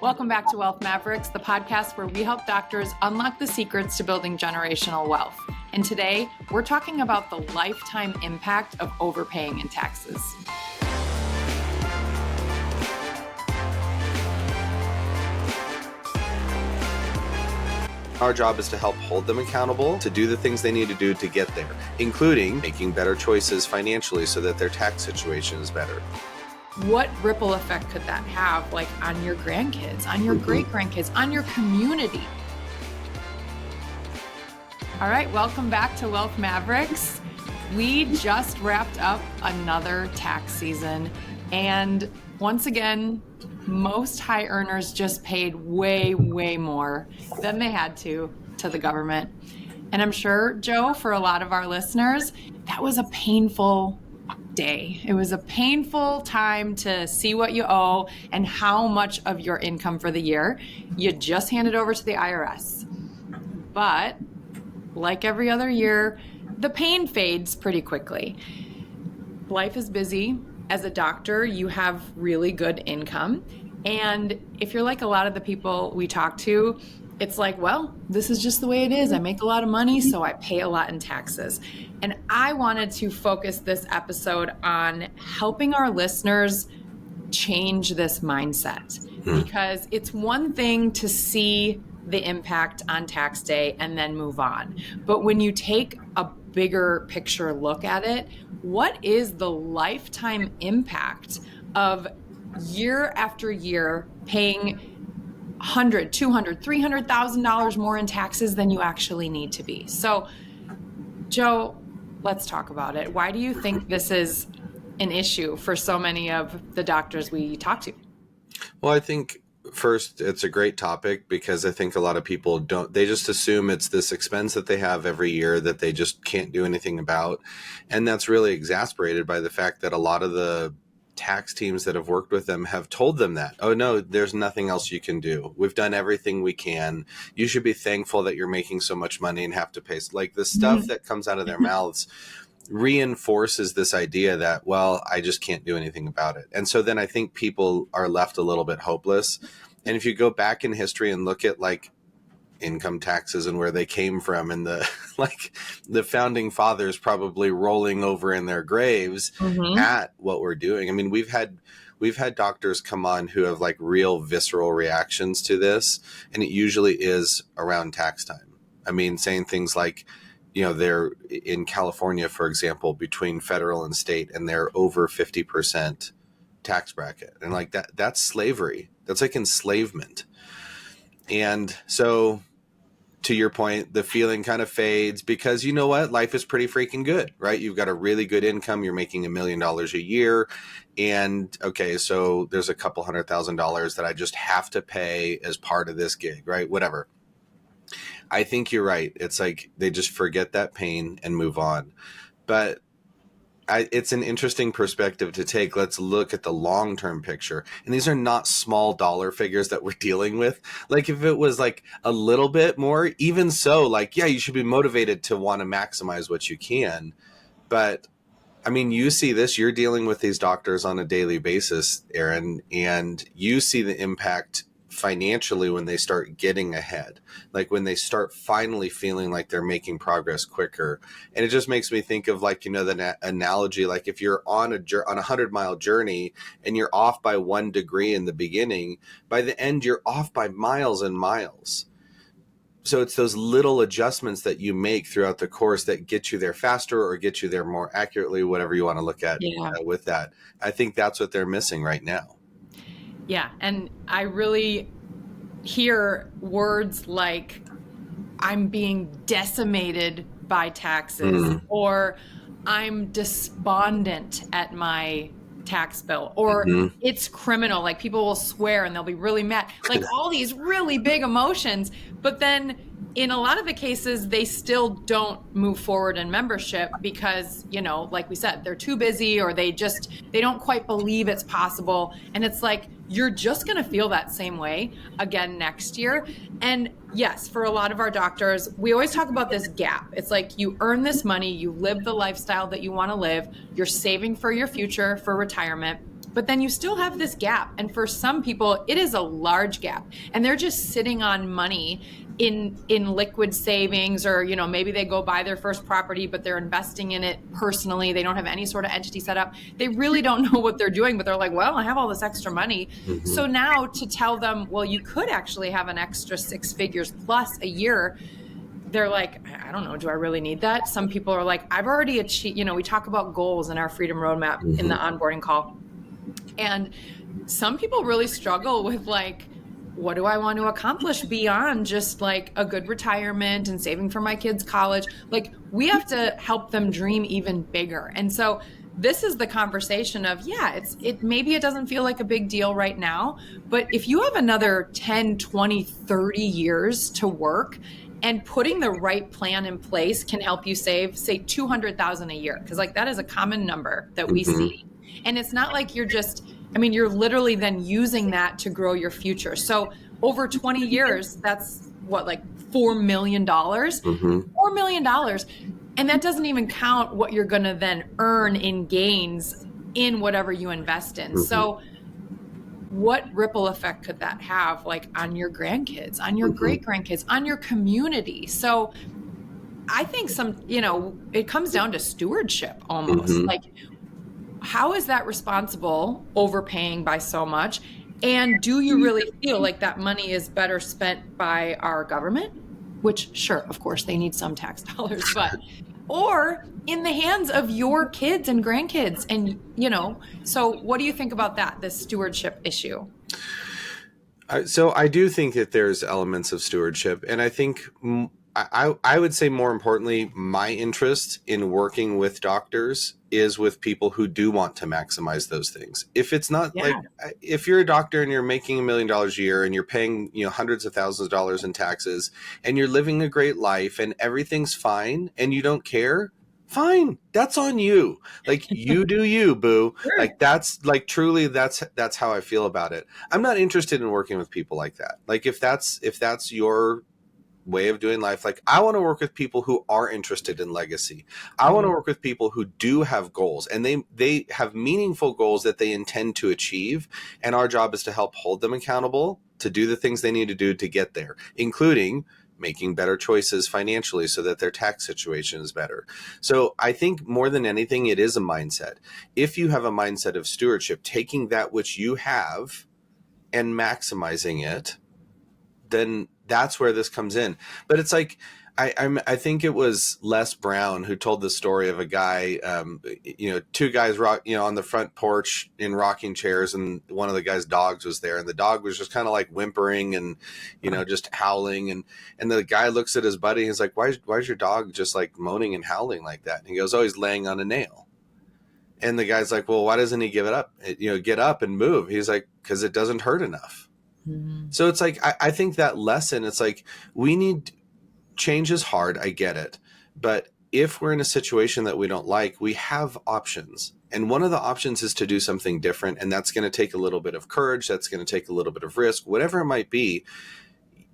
Welcome back to Wealth Mavericks, the podcast where we help doctors unlock the secrets to building generational wealth. And today, we're talking about the lifetime impact of overpaying in taxes. Our job is to help hold them accountable to do the things they need to do to get there, including making better choices financially so that their tax situation is better. What ripple effect could that have, like on your grandkids, on your great-grandkids, on your community? All right, welcome back to Wealth Mavericks. We just wrapped up another tax season, and once again, most high earners just paid way more than they had to the government. And I'm sure, Joe, for a lot of our listeners, that was a painful day. It was a painful time to see what you owe and how much of your income for the year you just handed over to the IRS. But like every other year, the pain fades pretty quickly. Life is busy. As a doctor, you have really good income. And if you're like a lot of the people we talk to, it's like, well, this is just the way it is. I make a lot of money, so I pay a lot in taxes. And I wanted to focus this episode on helping our listeners change this mindset, because it's one thing to see the impact on tax day and then move on. But when you take a bigger picture look at it, what is the lifetime impact of year after year paying $100,000, $200,000, $300,000 more in taxes than you actually need to be? So, Joe, let's talk about it. Why do you think this is an issue for so many of the doctors we talk to? Well, I think first, it's a great topic because I think a lot of people they just assume it's this expense that they have every year that they just can't do anything about. And that's really exasperated by the fact that a lot of the tax teams that have worked with them have told them that, oh no, there's nothing else you can do. We've done everything we can. You should be thankful that you're making so much money and have to pay. Like the stuff that comes out of their mouths reinforces this idea that, well, I just can't do anything about it. And so then I think people are left a little bit hopeless. And if you go back in history and look at like income taxes and where they came from, and the founding fathers probably rolling over in their graves at what we're doing. I mean, we've had doctors come on who have like real visceral reactions to this, and it usually is around tax time. I mean, saying things like, you know, they're in California, for example, between federal and state, and they're over 50% tax bracket. And like that's slavery. That's like enslavement. And so to your point, the feeling kind of fades because you know what? Life is pretty freaking good, right? You've got a really good income. You're making $1 million a year. And okay, so there's a couple $100,000 that I just have to pay as part of this gig, right? Whatever. I think you're right. It's like they just forget that pain and move on. But it's an interesting perspective to take. Let's look at the long-term picture. And these are not small dollar figures that we're dealing with. Like if it was like a little bit more, even so, like, yeah, you should be motivated to want to maximize what you can. But I mean, you see this, you're dealing with these doctors on a daily basis, Erin, and you see the impact financially when they start getting ahead, like when they start finally feeling like they're making progress quicker. And it just makes me think of like, you know, the analogy, like if you're on a 100-mile journey and you're off by 1 degree in the beginning, by the end, you're off by miles and miles. So it's those little adjustments that you make throughout the course that get you there faster or get you there more accurately, whatever you want to look at with that. I think that's what they're missing right now. Yeah, and I really hear words like I'm being decimated by taxes or I'm despondent at my tax bill or it's criminal. Like people will swear and they'll be really mad, like all these really big emotions. But then in a lot of the cases, they still don't move forward in membership because, you know, like we said, they're too busy or they don't quite believe it's possible. And it's like, you're just going to feel that same way again next year. And yes, for a lot of our doctors, we always talk about this gap. It's like you earn this money, you live the lifestyle that you want to live, you're saving for your future, for retirement, but then you still have this gap. And for some people, it is a large gap, and they're just sitting on money in liquid savings, or, you know, maybe they go buy their first property, but they're investing in it personally. They don't have any sort of entity set up. They really don't know what they're doing, but they're like, well, I have all this extra money. Mm-hmm. So now to tell them, well, you could actually have an extra 6 figures plus a year, they're like, I don't know, do I really need that? Some people are like, I've already achieved, you know, we talk about goals in our Freedom Roadmap in the onboarding call. And some people really struggle with like, what do I want to accomplish beyond just like a good retirement and saving for my kids' college? Like, we have to help them dream even bigger. And so this is the conversation of, yeah, maybe it doesn't feel like a big deal right now, but if you have another 10, 20, 30 years to work, and putting the right plan in place can help you save, say, $200,000 a year. Because like that is a common number that we see. And it's not like you're just, I mean, you're literally then using that to grow your future. So over 20 years, that's what, like $4 million, $4 million. And that doesn't even count what you're going to then earn in gains in whatever you invest in. So what ripple effect could that have, like on your grandkids, on your great grandkids, on your community? So I think it comes down to stewardship almost. Like, how is that responsible, overpaying by so much? And do you really feel like that money is better spent by our government? Which, sure, of course, they need some tax dollars, but or in the hands of your kids and grandkids. And, you know, so what do you think about that, this stewardship issue? So I do think that there's elements of stewardship. And I think I would say more importantly, my interest in working with doctors is with people who do want to maximize those things. If it's not like, if you're a doctor and you're making $1 million a year and you're paying, you know, hundreds of thousands of dollars in taxes and you're living a great life and everything's fine and you don't care, fine. That's on you. Like, you do you, boo. Sure. Like, that's like, truly, that's how I feel about it. I'm not interested in working with people like that. Like, if that's your way of doing life, like, I want to work with people who are interested in legacy. I want to work with people who do have goals, and they have meaningful goals that they intend to achieve. And our job is to help hold them accountable to do the things they need to do to get there, including making better choices financially so that their tax situation is better. So I think more than anything, it is a mindset. If you have a mindset of stewardship, taking that which you have and maximizing it, then that's where this comes in. But it's like, I think it was Les Brown who told the story of a guy, two guys on the front porch in rocking chairs, and one of the guy's dogs was there, and the dog was just kind of like whimpering and, just howling. And the guy looks at his buddy and he's like, why is your dog just like moaning and howling like that? And he goes, oh, he's laying on a nail. And the guy's like, well, why doesn't he give it up? Get up and move. He's like, because it doesn't hurt enough. So it's like, I think that lesson, it's like, change is hard. I get it. But if we're in a situation that we don't like, we have options. And one of the options is to do something different. And that's going to take a little bit of courage. That's going to take a little bit of risk, whatever it might be.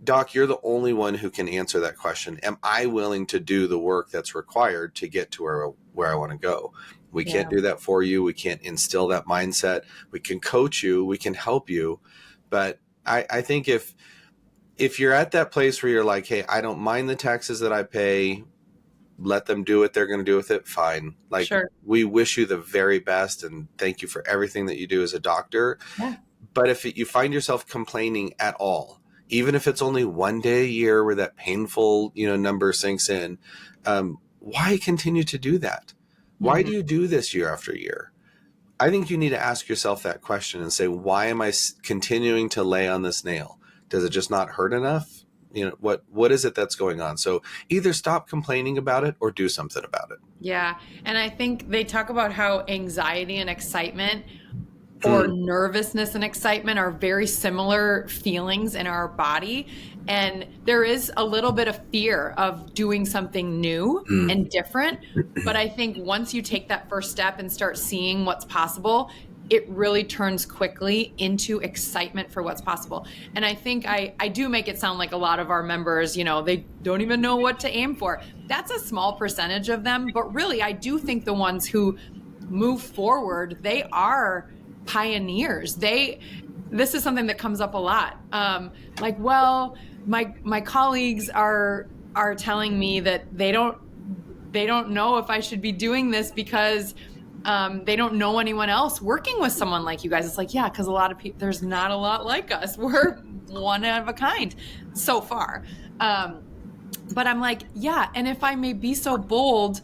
Doc, you're the only one who can answer that question. Am I willing to do the work that's required to get to where I want to go? We can't do that for you. We can't instill that mindset. We can coach you. We can help you. But I think if you're at that place where you're like, hey, I don't mind the taxes that I pay, let them do what they're going to do with it, fine. Like, sure. We wish you the very best and thank you for everything that you do as a doctor. Yeah. But if you find yourself complaining at all, even if it's only one day a year where that painful, number sinks in, why continue to do that? Why do you do this year after year? I think you need to ask yourself that question and say, why am I continuing to lay on this nail? Does it just not hurt enough? What is it that's going on? So either stop complaining about it or do something about it. Yeah. And I think they talk about how anxiety and excitement or nervousness and excitement are very similar feelings in our body. And there is a little bit of fear of doing something new and different. But I think once you take that first step and start seeing what's possible, it really turns quickly into excitement for what's possible. And I think I do make it sound like a lot of our members, they don't even know what to aim for. That's a small percentage of them. But really, I do think the ones who move forward, they are pioneers. This is something that comes up a lot. Like, well, my colleagues are telling me that they don't know if I should be doing this because they don't know anyone else working with someone like you guys. It's like, yeah, because a lot of people, there's not a lot like us. We're one of a kind so far. But I'm like, yeah, and if I may be so bold,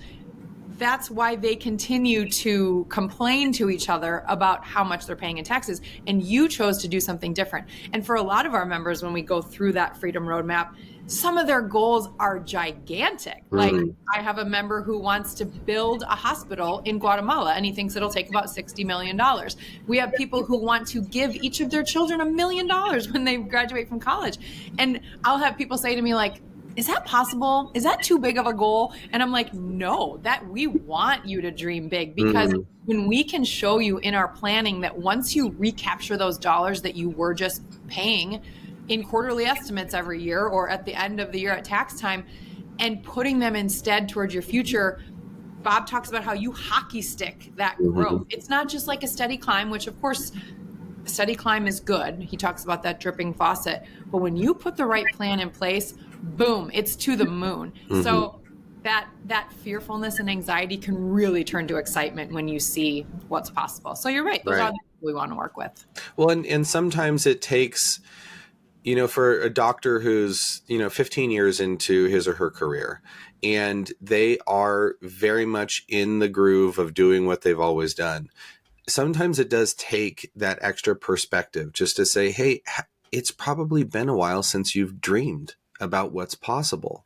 that's why they continue to complain to each other about how much they're paying in taxes. And you chose to do something different. And for a lot of our members, when we go through that freedom roadmap, some of their goals are gigantic. Like, I have a member who wants to build a hospital in Guatemala, and he thinks it'll take about $60 million. We have people who want to give each of their children $1 million when they graduate from college. And I'll have people say to me, like, is that possible? Is that too big of a goal? And I'm like, no, that we want you to dream big, because when we can show you in our planning that once you recapture those dollars that you were just paying in quarterly estimates every year or at the end of the year at tax time, and putting them instead towards your future, Bob talks about how you hockey stick that growth. It's not just like a steady climb, which of course a steady climb is good. He talks about that dripping faucet, but when you put the right plan in place, boom, it's to the moon. So that fearfulness and anxiety can really turn to excitement when you see what's possible. So you're right. Those are the people we want to work with. Well, and sometimes it takes, for a doctor who's, 15 years into his or her career, and they are very much in the groove of doing what they've always done. Sometimes it does take that extra perspective just to say, hey, it's probably been a while since you've dreamed about what's possible.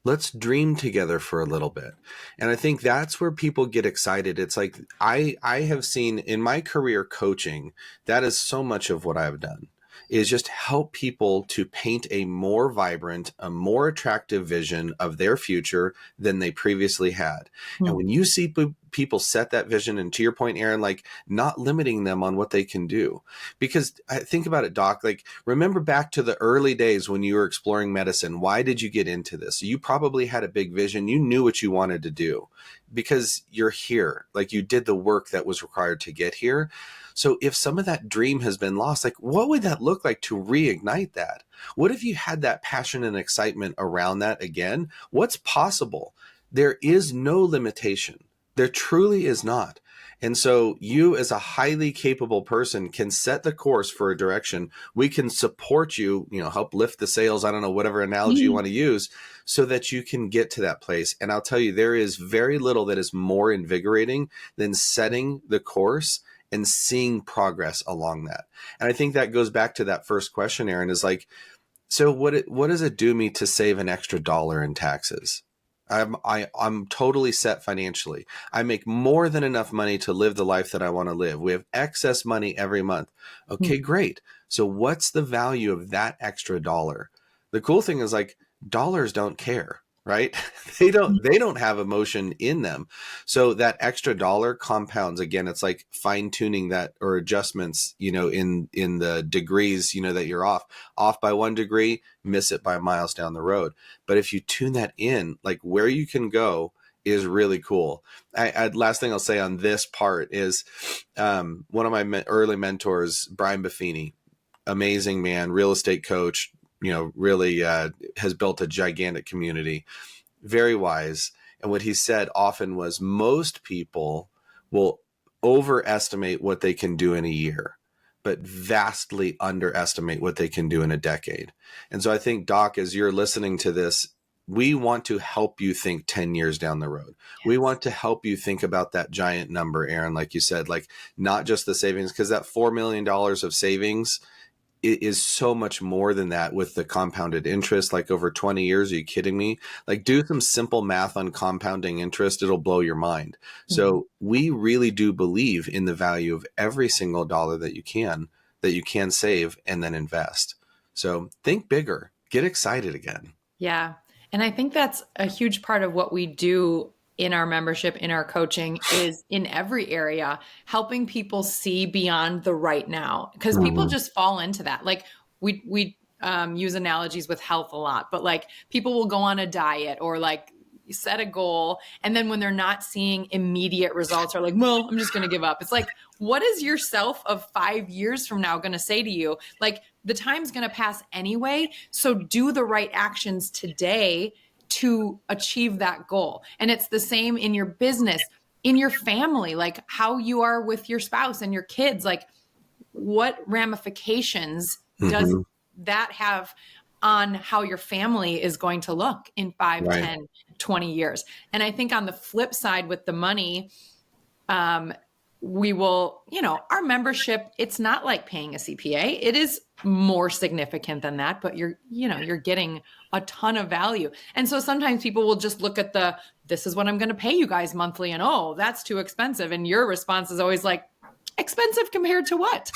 Let's dream together for a little bit. And I think that's where people get excited. It's like, I have seen in my career coaching, that is so much of what I've done, is just help people to paint a more vibrant, a more attractive vision of their future than they previously had. And when you see people set that vision, and to your point, Erin, like not limiting them on what they can do, because I think about it, Doc, like remember back to the early days when you were exploring medicine. Why did you get into this? You probably had a big vision. You knew what you wanted to do because you're here. Like you did the work that was required to get here. So if some of that dream has been lost, like what would that look like to reignite that? What if you had that passion and excitement around that again? What's possible? There is no limitation. There truly is not. And so you as a highly capable person can set the course for a direction. We can support you, help lift the sails. I don't know, whatever analogy you want to use, so that you can get to that place. And I'll tell you, there is very little that is more invigorating than setting the course and seeing progress along that. And I think that goes back to that first question, Erin, is like, so what does it do me to save an extra dollar in taxes? I'm totally set financially. I make more than enough money to live the life that I want to live. We have excess money every month. Okay, great. So what's the value of that extra dollar? The cool thing is like dollars don't care, right? They don't have emotion in them. So that extra dollar compounds. Again, it's like fine tuning that, or adjustments, in the degrees, that you're off by 1 degree, miss it by miles down the road. But if you tune that in, like where you can go is really cool. Last thing I'll say on this part is one of my early mentors, Brian Buffini, amazing man, real estate coach, really has built a gigantic community, very wise. And what he said often was most people will overestimate what they can do in a year, but vastly underestimate what they can do in a decade. And so I think, Doc, as you're listening to this, we want to help you think 10 years down the road. Yes. We want to help you think about that giant number, Erin, like you said, like not just the savings, because that $4 million of savings is so much more than that with the compounded interest, like over 20 years. Are you kidding me? Like do some simple math on compounding interest. It'll blow your mind. So we really do believe in the value of every single dollar that you can save and then invest. So think bigger, get excited again. Yeah. And I think that's a huge part of what we do in our membership, in our coaching, is in every area, helping people see beyond the right now. Because people just fall into that. Like we use analogies with health a lot, but like people will go on a diet or like set a goal, and then when they're not seeing immediate results, are like, well, I'm just going to give up. It's like, what is yourself of 5 years from now going to say to you? Like, the time's going to pass anyway. So do the right actions today to achieve that goal. And it's the same in your business, in your family, like how you are with your spouse and your kids. Like, what ramifications does that have on how your family is going to look in 5, 10, 20 years? And I think on the flip side with the money, we will, our membership, it's not like paying a CPA. It is more significant than that, but you're getting a ton of value. And so sometimes people will just look at this is what I'm going to pay you guys monthly. And, oh, that's too expensive. And your response is always like, expensive compared to what?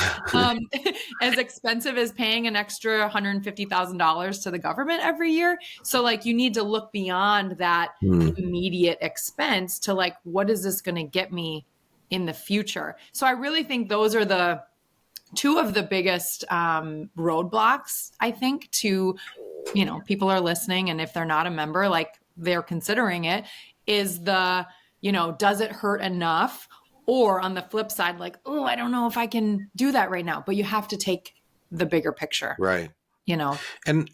As expensive as paying an extra $150,000 to the government every year. So like, you need to look beyond that immediate expense to like, what is this going to get me in the future? So I really think those are the two of the biggest roadblocks, I think, to, people are listening. And if they're not a member, like they're considering it, is does it hurt enough? Or on the flip side, like, oh, I don't know if I can do that right now, but you have to take the bigger picture. Right. And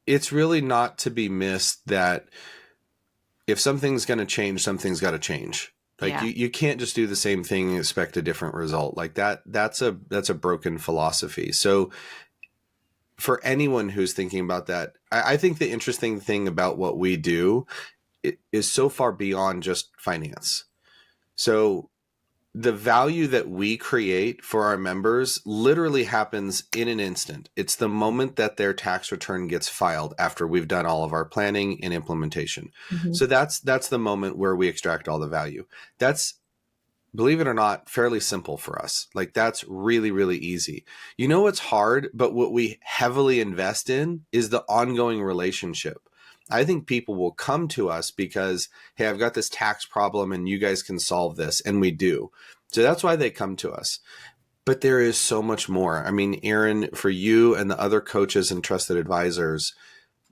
it's really not to be missed that if something's going to change, something's got to change. Like you can't just do the same thing and expect a different result. Like that's a broken philosophy. So for anyone who's thinking about that, I think the interesting thing about what we do is so far beyond just finance. So the value that we create for our members literally happens in an instant. It's the moment that their tax return gets filed after we've done all of our planning and implementation. So that's the moment where we extract all the value. That's, believe it or not, fairly simple for us. Like that's really, really easy. It's hard, but what we heavily invest in is the ongoing relationship. I think people will come to us because, hey, I've got this tax problem and you guys can solve this. And we do. So that's why they come to us. But there is so much more. I mean, Erin, for you and the other coaches and trusted advisors,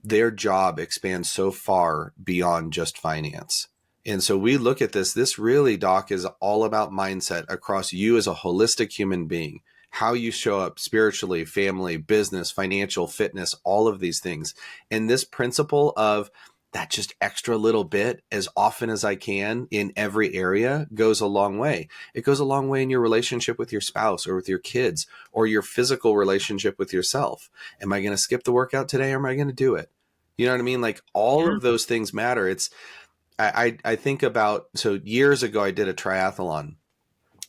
their job expands so far beyond just finance. And so we look at this really, Doc, is all about mindset across you as a holistic human being. How you show up spiritually, family, business, financial, fitness, all of these things. And this principle of that just extra little bit as often as I can in every area goes a long way. It goes a long way in your relationship with your spouse or with your kids or your physical relationship with yourself. Am I going to skip the workout today or am I going to do it? You know what I mean? Like all of those things matter. I think about, so years ago, I did a triathlon.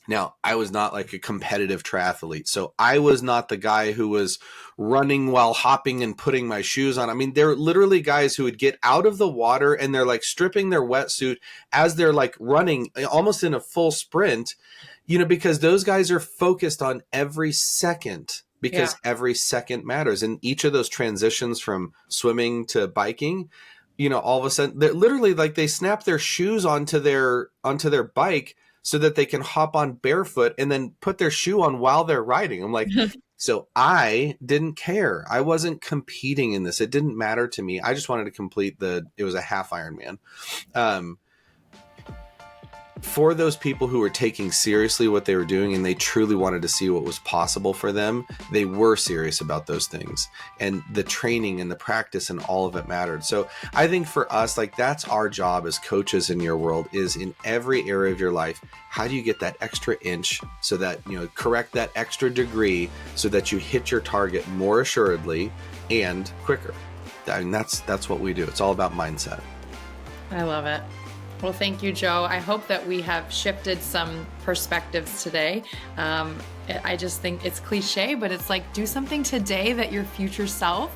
Now, I was not like a competitive triathlete. So I was not the guy who was running while hopping and putting my shoes on. I mean, there are literally guys who would get out of the water and they're like stripping their wetsuit as they're like running almost in a full sprint, because those guys are focused on every second because every second matters. And each of those transitions from swimming to biking, all of a sudden, they're literally like they snap their shoes onto their bike so that they can hop on barefoot and then put their shoe on while they're riding. I'm like, so I didn't care. I wasn't competing in this. It didn't matter to me. I just wanted to complete it was a half Ironman. For those people who were taking seriously what they were doing and they truly wanted to see what was possible for them, they were serious about those things. And the training and the practice and all of it mattered. So I think for us, like that's our job as coaches in your world, is in every area of your life, how do you get that extra inch so that, correct that extra degree so that you hit your target more assuredly and quicker. I mean, that's what we do. It's all about mindset. I love it. Well, thank you, Joe. I hope that we have shifted some perspectives today. I just think it's cliche, but it's like, do something today that your future self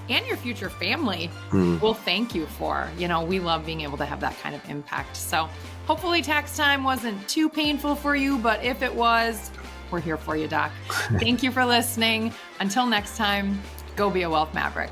and your future family will thank you for. We love being able to have that kind of impact. So hopefully tax time wasn't too painful for you, but if it was, we're here for you, Doc. Thank you for listening. Until next time, go be a wealth maverick.